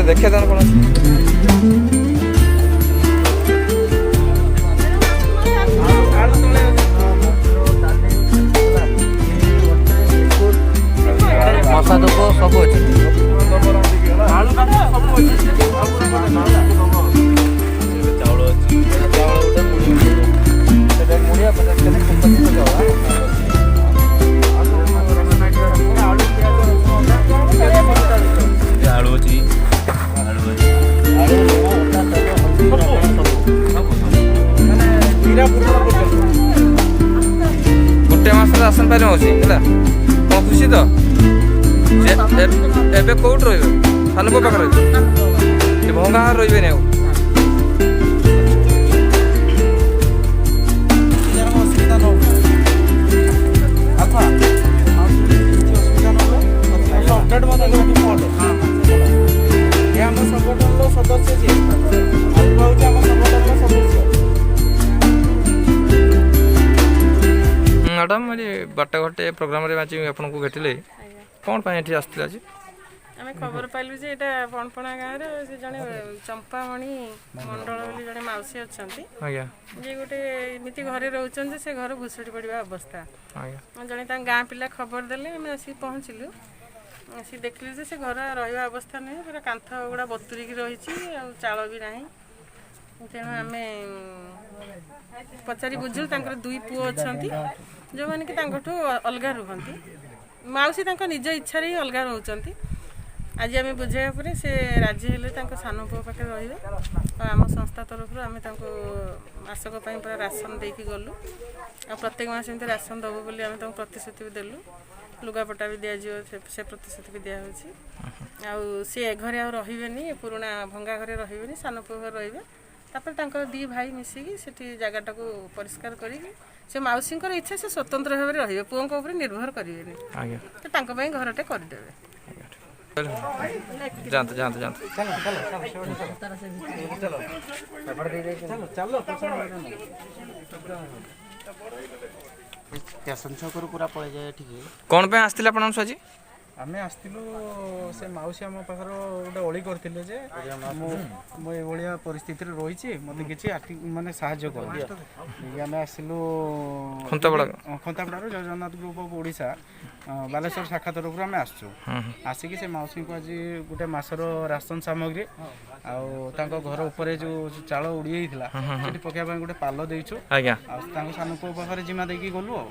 देखिए कौन मशा धूप सब अच्छे मुड़िया आलू अच्छी गोटे मस राशन पाइले मौसी है कौन खुशी तो एबे कौट रही सान पो पाखे रही भंगा रही नहीं मैडम ये बाटा घटे प्रोग्राम आज आपको भेटिले कौन आसते आज आम खबर पाइलु जे एटा पणपणा गाँव से जड़े चंपामणि मंडल बोली जड़े मौसी अच्छा जे गोटे एमती घरे रोचे से घर भुसुड़ी पड़ा अवस्था जड़े गाँ पिला खबर देले आम आसिक पहुँचलु आसिक देखलु जे से घर रहा अवस्था नहीं पूरा कांथ गुड़ा बतुरिक रही चाल भी ना तेणु आम पचारि बुझिलु तांकर दुई पुओ अच्छा जो मैंने कि अलग रुहति मौसी निज इच्छा ही अलग रोच आज आम बुझाइया पर से राजी हेले सान पुओ पाखे रे आम संस्था तरफ आम मासक पूरा राशन देकी गलु आ प्रत्येक मास एमती राशन दबु बोली आम प्रतिश्रुति भी देलु लुगापटा भी दिज्व से प्रतिश्रुति भी दिहूँ आउ सी घरे आ रही पुराणा भंगा घरे रही सान पुओ घर रे तापर दी भाई मिसिकी से जगटा को परिष्कार करी से मौसी इच्छा से स्वतंत्र भाव में रे पुओं उपर निर्भर करेंगे तो घरटे करदे जानते जानते जानते स्टेशन छक पूरा पड़े जाए ठीक कौन पे आसते आप आज आमे आसलु से मौसी आम पाखर गोटे अली करते जे मुझे परिस्थिति रही मत कि मानने साहय कर आम आसलु खंतापड़ार जगन्नाथ ग्रुप ऑफ ओडिशा बालेश्वर शाखा तरफ आम आसचु आसिक से मौसी को आज गोटे मासर राशन सामग्री आउ घर उपर जो चाल उड़ी पकड़ा गोटे पाल देचु सान पुओ पाखे जिमा देकी गलु।